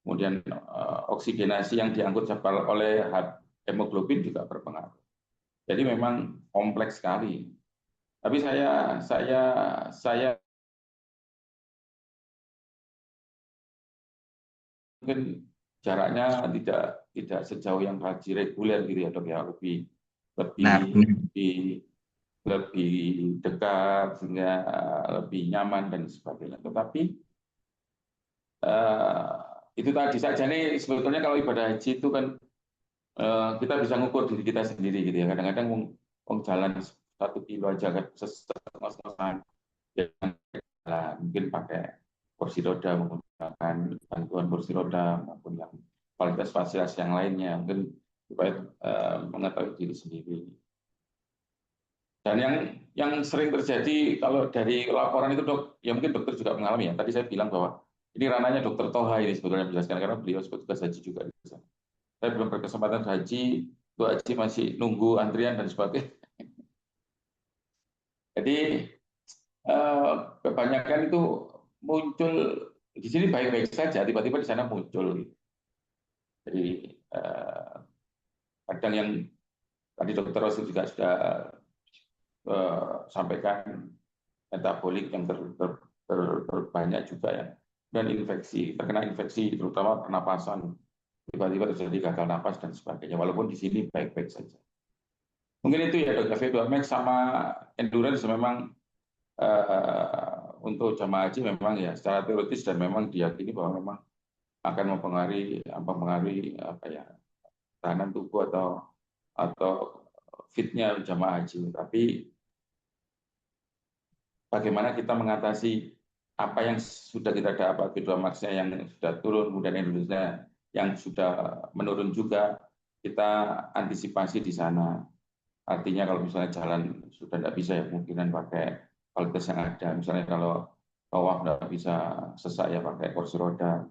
Kemudian oksigenasi yang diangkut oleh hemoglobin juga berpengaruh. Jadi memang kompleks sekali. Tapi saya mungkin jaraknya tidak sejauh yang haji reguler gitu ya dok ya, lebih Nah, lebih dekat sehingga lebih nyaman dan sebagainya. Tetapi itu tadi saja nih sebetulnya kalau ibadah haji itu kan kita bisa ngukur diri kita sendiri gitu ya. Kadang-kadang jalan 1 kilo aja ngos-ngosan, ya, mungkin pakai kursi roda, menggunakan bantuan kursi roda maupun yang fasilitas yang lainnya, mungkin supaya mengetahui diri sendiri. Dan yang sering terjadi kalau dari laporan itu dok, ya mungkin dokter juga mengalami ya. Tadi saya bilang bahwa ini ranahnya dokter Toha ini sebetulnya menjelaskan karena beliau petugas haji juga di sana. Saya belum berkesempatan haji, untuk haji masih nunggu antrian dan sebagainya. Jadi kebanyakan itu muncul di sini baik-baik saja, tiba-tiba di sana muncul. Jadi kadang yang tadi dokter Rosi juga sudah sampaikan metabolik yang terbanyak juga ya, dan infeksi, terkena infeksi terutama pernapasan, tiba-tiba terjadi gagal napas dan sebagainya. Walaupun di sini baik-baik saja. Mungkin itu ya dok, V2 Max sama endurance memang untuk jamaah haji memang ya secara teoritis dan memang diyakini bahwa memang akan mempengaruhi apa ya, tahanan tubuh atau fitnya jamaah haji. Tapi bagaimana kita mengatasi apa yang sudah kita dapat V2 Max-nya yang sudah turun, kemudian Indonesia yang sudah menurun juga, kita antisipasi di sana. Artinya kalau misalnya jalan sudah tidak bisa ya, kemungkinan pakai kualitas yang ada. Misalnya kalau bawah tidak bisa sesak ya pakai kursi roda,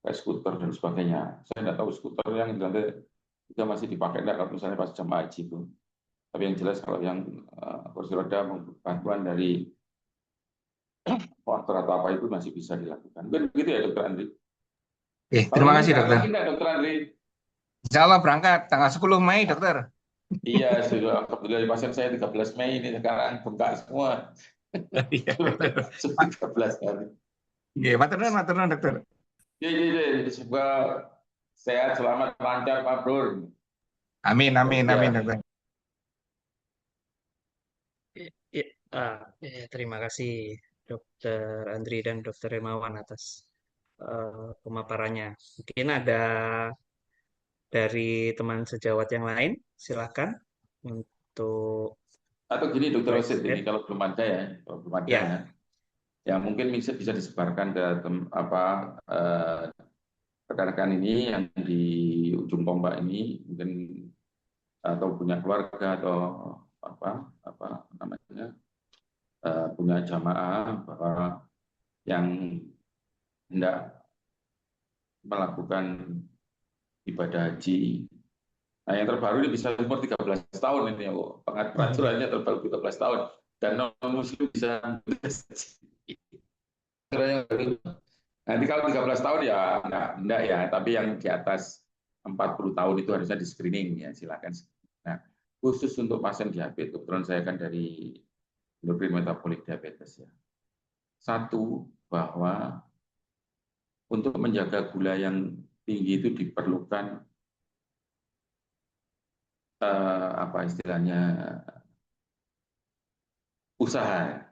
pakai skuter dan sebagainya. Saya tidak tahu skuter yang nanti juga masih dipakai enggak kalau misalnya pas jamaah haji itu. Tapi yang jelas kalau yang kursi roda bantuan dari faktor atau apa itu masih bisa dilakukan. Begitu ya dokter Andri. Tahun Terima ini kasih berangkat dokter. lagi enggak dokter Andri? Insya Allah berangkat tanggal 10 Mei dokter. Iya, sudah kebetulan pasien saya 13 Mei ini sekarang bengkak semua. Iya, Sudah 13 kali. iya, matur nuwun dokter. Jadi semoga sehat, selamat, lancar, mabrur. Amin Ya. dokter. Terima kasih Dokter Andri dan Dokter Hermawan atas pemaparannya. Mungkin ada dari teman sejawat yang lain, silakan untuk Atau gini dokter raise Rosid ini hand. kalau belum ada ya, Ya, ya mungkin bisa disebarkan ke rekan-rekan ini yang di ujung tombak ini mungkin atau punya keluarga atau apa namanya punya jamaah bahwa yang hendak melakukan ibadah haji. Nah, yang terbaru ini bisa umur 13 tahun ini ya, peraturannya terbaru 13 tahun dan non muslim bisa nanti kalau 13 tahun ya enggak ya, tapi yang di atas 40 tahun itu harusnya di screening ya, silakan. Nah, khusus untuk pasien diabetes, kebetulan saya kan dari endokrin metabolik diabetes ya. Satu, bahwa untuk menjaga gula yang tinggi itu diperlukan apa istilahnya usaha.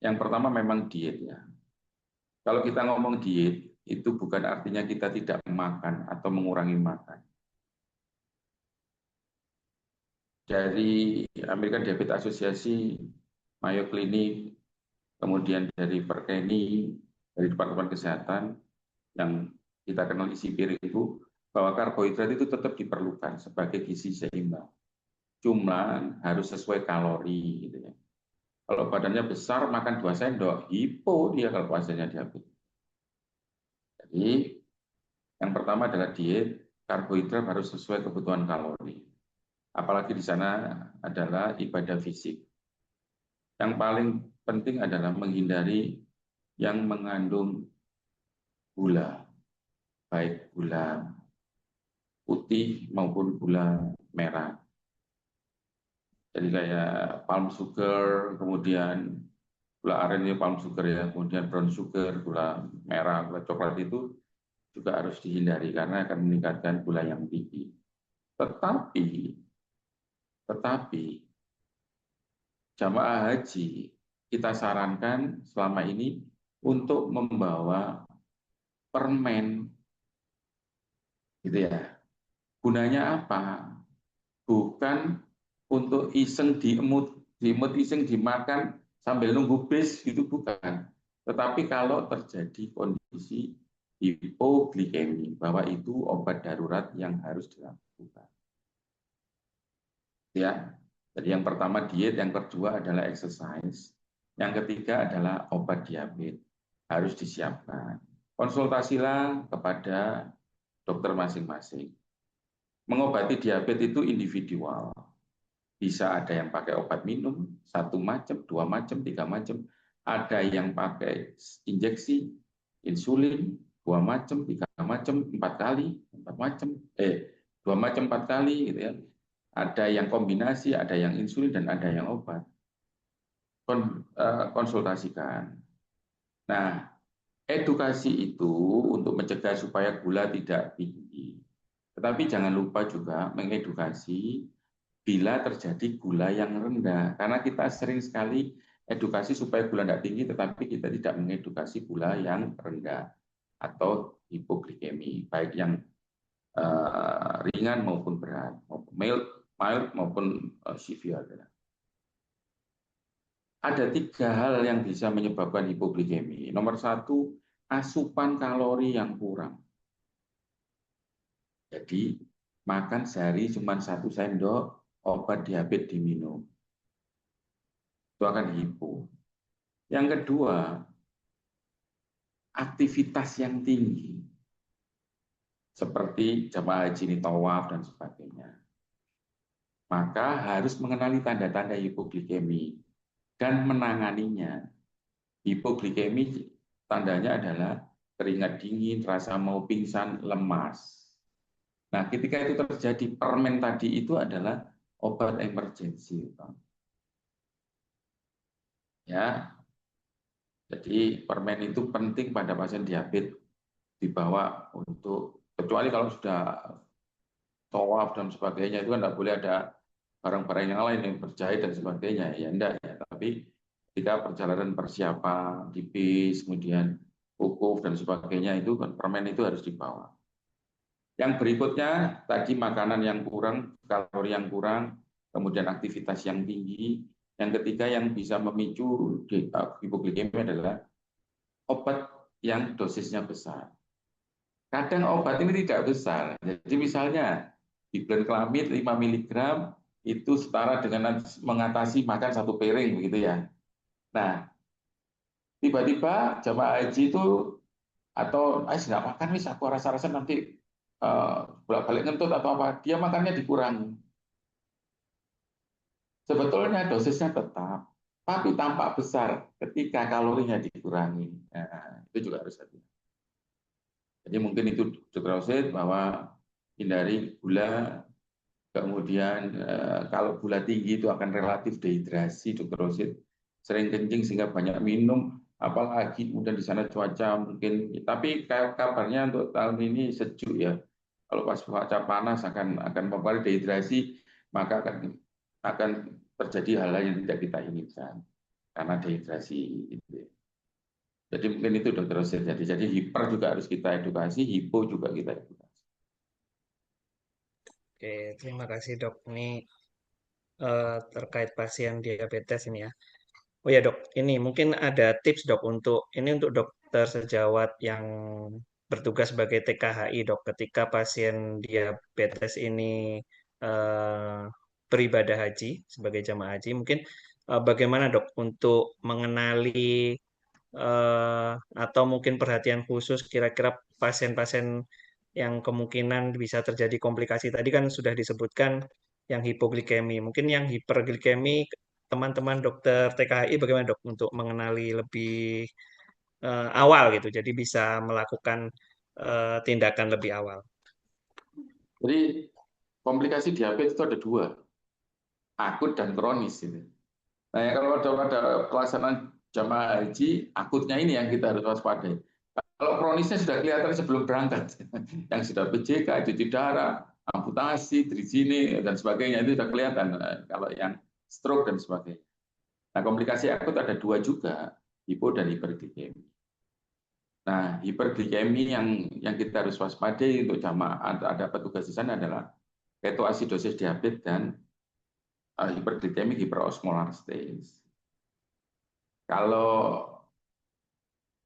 Yang pertama memang diet ya. Kalau kita ngomong diet itu bukan artinya kita tidak makan atau mengurangi makan. Dari American Diabetes Association, Mayo Clinic, kemudian dari Perkeni, dari Departemen Kesehatan yang kita kenal ICPIR itu, bahwa karbohidrat itu tetap diperlukan sebagai gizi seimbang. Cuma harus sesuai kalori gitu ya. Kalau badannya besar makan 2 sendok, hipo dia kalau puasanya diabetes. Jadi yang pertama adalah diet, karbohidrat harus sesuai kebutuhan kalori. Apalagi di sana adalah ibadah fisik. Yang paling penting adalah menghindari yang mengandung gula, baik gula putih maupun gula merah. Jadi kayak palm sugar, kemudian gula aren ini palm sugar ya, kemudian brown sugar, gula merah, gula coklat itu juga harus dihindari karena akan meningkatkan gula yang tinggi. Tetapi jamaah haji kita sarankan selama ini untuk membawa permen, gitu ya. Gunanya apa? Bukan untuk iseng diemut iseng dimakan sambil nunggu bis, gitu bukan. Tetapi kalau terjadi kondisi hipoglikemi, bahwa itu obat darurat yang harus dilakukan. Ya, Jadi yang pertama diet, yang kedua adalah exercise, yang ketiga adalah obat diabetes harus disiapkan. Konsultasilah kepada dokter masing-masing. Mengobati diabetes itu individual. Bisa ada yang pakai obat minum, 1 macam, 2 macam, 3 macam. Ada yang pakai injeksi, insulin, 2 macam, 3 macam, 4 kali, 4 macam, 2 macam 4 kali, gitu ya. Ada yang kombinasi, ada yang insulin, dan ada yang obat. Konsultasikan. Nah, edukasi itu untuk mencegah supaya gula tidak tinggi. Tetapi jangan lupa juga mengedukasi bila terjadi gula yang rendah. Karena kita sering sekali edukasi supaya gula tidak tinggi, tetapi kita tidak mengedukasi gula yang rendah atau hipoglikemi, baik yang ringan maupun berat, mild maupun severe. Ada 3 hal yang bisa menyebabkan hipoglikemi. Nomor 1, asupan kalori yang kurang. Jadi makan sehari cuma 1 sendok obat diabetes diminum. Itu akan hipo. Yang kedua, aktivitas yang tinggi. Seperti jamaah haji ini tawaf dan sebagainya. Maka harus mengenali tanda-tanda hipoglikemi dan menanganinya. Hipoglikemi tandanya adalah keringat dingin, rasa mau pingsan, lemas. Nah, ketika itu terjadi, permen tadi itu adalah obat emergensi. Ya, jadi permen itu penting pada pasien diabetes dibawa untuk, kecuali kalau sudah tawaf dan sebagainya, itu kan tidak boleh ada barang-barang yang lain yang berjahit dan sebagainya, ya enggak ya. Tapi ketika perjalanan persiapan di bis, kemudian wukuf dan sebagainya, itu kan permen itu harus dibawa. Yang berikutnya tadi makanan yang kurang, kalori yang kurang, kemudian aktivitas yang tinggi. Yang ketiga yang bisa memicu hipoglikemi adalah obat yang dosisnya besar. Kadang obat ini tidak besar. Jadi misalnya difluclamid 5 mg itu setara dengan mengatasi makan 1 piring begitu ya. Nah, tiba-tiba jamaah haji itu atau nggak makan wis aku rasa-rasa nanti bolak-balik ngentut atau apa, dia makannya dikurangi. Sebetulnya dosisnya tetap, tapi tampak besar ketika kalorinya dikurangi. Nah, itu juga harus hati. Jadi mungkin itu Dr. Rosid, bahwa hindari gula, kemudian kalau gula tinggi itu akan relatif dehidrasi, Dr. Rosid. Sering kencing sehingga banyak minum, apalagi kemudian di sana cuaca mungkin, tapi kabarnya untuk tahun ini sejuk ya. Kalau pas cuaca panas akan mempengaruhi dehidrasi, maka akan terjadi hal-hal yang tidak kita inginkan karena dehidrasi. Jadi mungkin itu Dr. Rosid. Jadi hiper juga harus kita edukasi, hipo juga kita edukasi. Oke, terima kasih dok. Ini terkait pasien diabetes ini ya. Oh ya dok, ini mungkin ada tips dok untuk dokter sejawat yang bertugas sebagai TKHI dok, ketika pasien diabetes ini eh, beribadah haji sebagai jamaah haji, mungkin bagaimana dok untuk mengenali atau mungkin perhatian khusus kira-kira pasien-pasien yang kemungkinan bisa terjadi komplikasi tadi kan sudah disebutkan yang hipoglikemi, mungkin yang hiperglikemi, teman-teman dokter TKI bagaimana dok untuk mengenali lebih awal gitu, jadi bisa melakukan tindakan lebih awal. Jadi komplikasi diabetes itu ada 2, akut dan kronis ini. Nah, ya, kalau ada pelaksanaan jamaah haji, akutnya ini yang kita harus waspadai. Kalau kronisnya sudah kelihatan sebelum berangkat, yang sudah PJK, cuci darah, amputasi, trisini, dan sebagainya, itu sudah kelihatan. Kalau yang stroke dan sebagainya. Nah, komplikasi akut ada 2 juga, hipo dan hiperglikemi. Nah, hiperglikemi yang kita harus waspadai untuk jamaah, ada petugas di sana adalah ketoasidosis diabetes dan hiperglikemi hiperosmolar stage. Kalau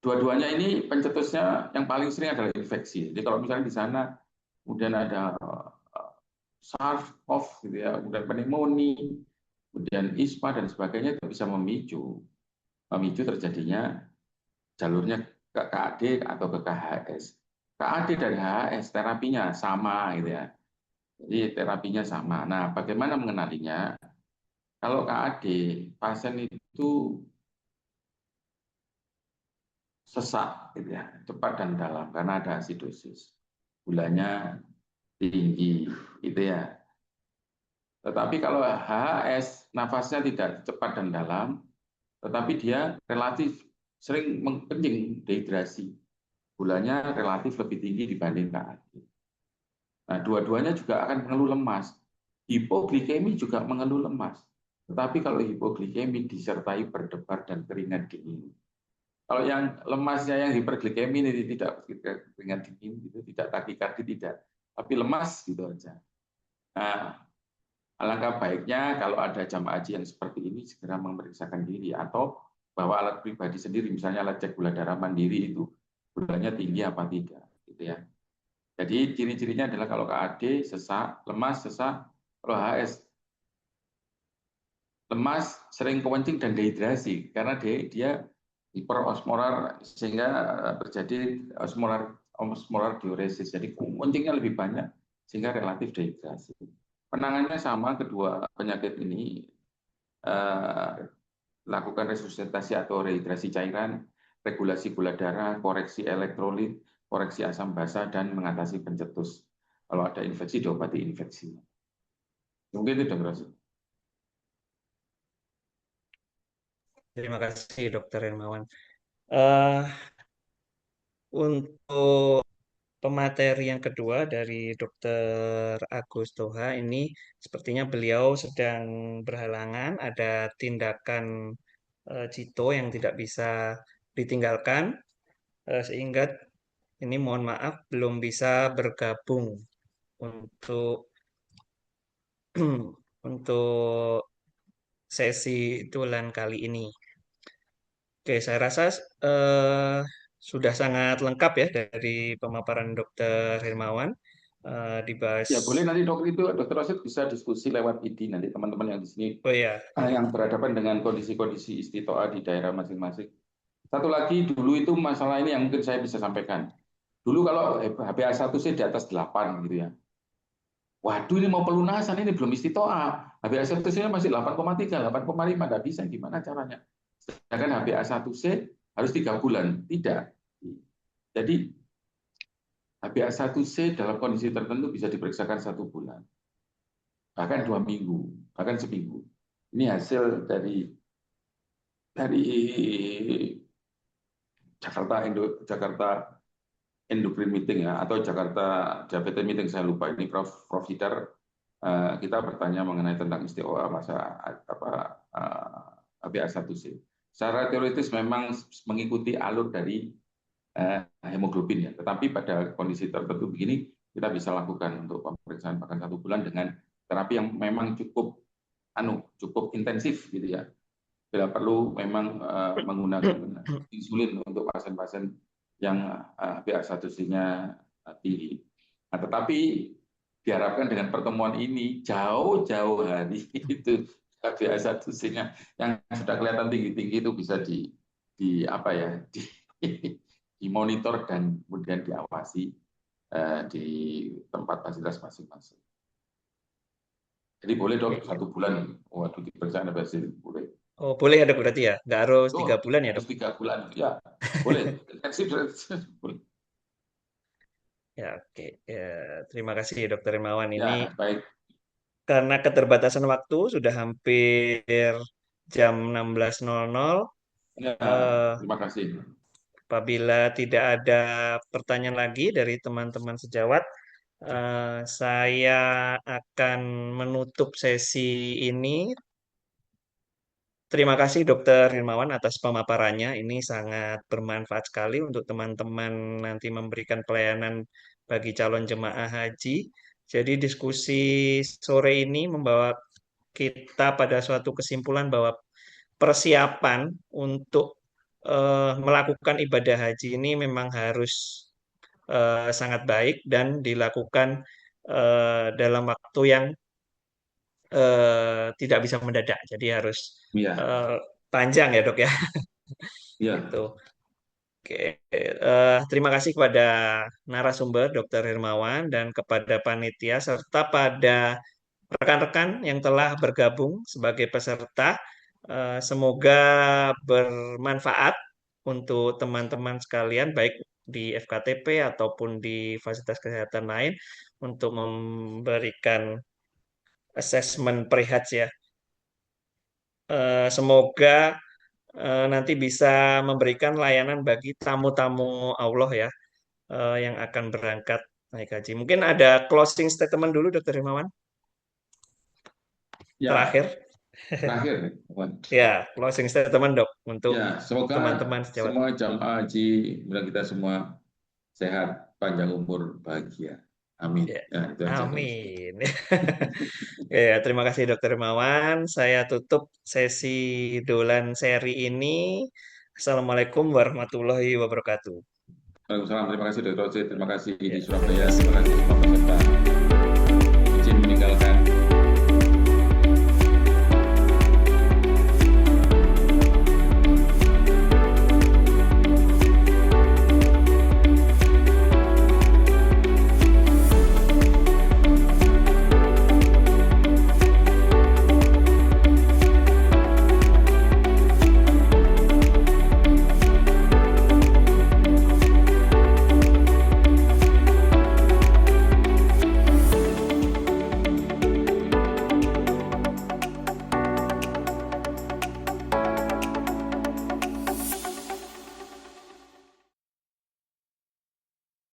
dua-duanya ini pencetusnya yang paling sering adalah infeksi. Jadi kalau misalnya di sana kemudian ada SARS-CoV gitu ya, kemudian pneumonia, kemudian ISPA dan sebagainya itu bisa memicu terjadinya jalurnya ke KAD atau ke KHS. KAD dan HHS terapinya sama gitu ya. Jadi terapinya sama. Nah, bagaimana mengenalinya? Kalau KAD, pasien itu sesak gitu ya, cepat dan dalam karena ada asidosis. Gulanya tinggi gitu ya. Tetapi kalau HHS nafasnya tidak cepat dan dalam, tetapi dia relatif sering kencing, dehidrasi. Gulanya relatif lebih tinggi dibanding KAD. Nah, dua-duanya juga akan mengeluh lemas. Hipoglikemi juga mengeluh lemas. Tetapi kalau hipoglikemi disertai berdebar dan keringat dingin. Kalau yang lemasnya yang hiperglikemi ini tidak keringat dingin, gitu, tidak takikardi tidak, tapi lemas gitu aja. Nah, alangkah baiknya kalau ada jamaah haji yang seperti ini segera memeriksakan diri atau bawa alat pribadi sendiri, misalnya alat cek gula darah mandiri itu gulanya tinggi apa tidak, gitu ya. Jadi ciri-cirinya adalah kalau KAD sesak, lemas, sesak. Kalau HS lemas, sering kencing dan dehidrasi karena dia hiperosmolar sehingga terjadi osmolar diuresis. Jadi kencingnya lebih banyak sehingga relatif dehidrasi. Penanganannya sama kedua penyakit ini, lakukan resusitasi atau rehidrasi cairan, regulasi gula darah, koreksi elektrolit, koreksi asam basa, dan mengatasi pencetus. Kalau ada infeksi, diobati infeksi. Mungkin itu, Dr. Rasul. Terima kasih, Dokter Hermawan. Eh, untuk pemateri yang kedua dari Dokter Agus Toha ini, sepertinya beliau sedang berhalangan, ada tindakan Cito yang tidak bisa ditinggalkan, sehingga ini mohon maaf belum bisa bergabung untuk untuk sesi tulen kali ini. Oke, saya rasa eh, sudah sangat lengkap ya dari pemaparan Dokter Hermawan, dibahas. Ya, boleh nanti Dr. Rasid bisa diskusi lewat ID nanti teman-teman yang di sini Oh ya, yang berhadapan dengan kondisi-kondisi istitoa di daerah masing-masing. Satu lagi dulu itu masalah ini yang mungkin saya bisa sampaikan. Dulu kalau HbA1c di atas 8 gitu ya. Waduh, ini mau pelunasan, ini belum istitoa. HbA1c-nya masih 8,3, 8,5, nggak bisa. Gimana caranya? Sedangkan HbA1c harus 3 bulan. Tidak. Jadi HbA1c dalam kondisi tertentu bisa diperiksakan 1 bulan, bahkan 2 minggu, bahkan seminggu. Ini hasil dari Jakarta Endocrine Meeting ya, atau Jakarta Diabetes Meeting, saya lupa ini Prof Hidar. Kita bertanya mengenai tentang istiwa masa HbA1c. Secara teoritis memang mengikuti alur dari hemoglobin ya, tetapi pada kondisi tertentu begini kita bisa lakukan untuk pemeriksaan bahkan 1 bulan dengan terapi yang memang cukup intensif gitu ya. Bila perlu memang menggunakan insulin untuk pasien-pasien yang HbA1c-nya tinggi. Nah, tetapi diharapkan dengan pertemuan ini jauh-jauh hari itu HbA1c-nya yang sudah kelihatan tinggi-tinggi itu bisa dimonitor dan kemudian diawasi di tempat fasilitas masing-masing. Jadi boleh Dok 1 bulan, waduh diperiksa HbA1c boleh. oh boleh ya dok berarti ya, nggak harus 3 bulan ya Harus dok? 3 bulan, ya boleh. Boleh. Ya oke, ya, terima kasih Dokter Hermawan. Ini Ya, baik. karena keterbatasan waktu sudah hampir jam 16.00. Ya, Eh, terima kasih. Apabila tidak ada pertanyaan lagi dari teman-teman sejawat, saya akan menutup sesi ini. Terima kasih Dokter Hermawan atas pemaparannya. Ini sangat bermanfaat sekali untuk teman-teman nanti memberikan pelayanan bagi calon jemaah haji. Jadi diskusi sore ini membawa kita pada suatu kesimpulan bahwa persiapan untuk melakukan ibadah haji ini memang harus sangat baik dan dilakukan dalam waktu yang tidak bisa mendadak, jadi harus Iya, eh, panjang ya dok ya. iya. Itu. Oke, terima kasih kepada narasumber Dr. Hermawan dan kepada panitia serta pada rekan-rekan yang telah bergabung sebagai peserta. Semoga bermanfaat untuk teman-teman sekalian, baik di FKTP ataupun di fasilitas kesehatan lain, untuk memberikan asesmen PRIHATS ya. Semoga nanti bisa memberikan layanan bagi tamu-tamu Allah ya, yang akan berangkat naik haji. Mungkin ada closing statement dulu, Dr. Himawan, Ya, terakhir. terakhir nih, Wan. Ya, closing statement dok untuk Ya, semoga teman-teman sejawat. semua jamaah haji mudah kita semua sehat, panjang umur, bahagia. Amin. Ya, Ya, itu aja. amin. Ya, terima kasih Dokter Rimawan. Saya tutup sesi dolan seri ini. Assalamualaikum warahmatullahi wabarakatuh. Waalaikumsalam. Terima kasih Dr. Rosid. Terima kasih di Ya, terima Surabaya. kasih. Terima kasih semua peserta. Izin meninggalkan.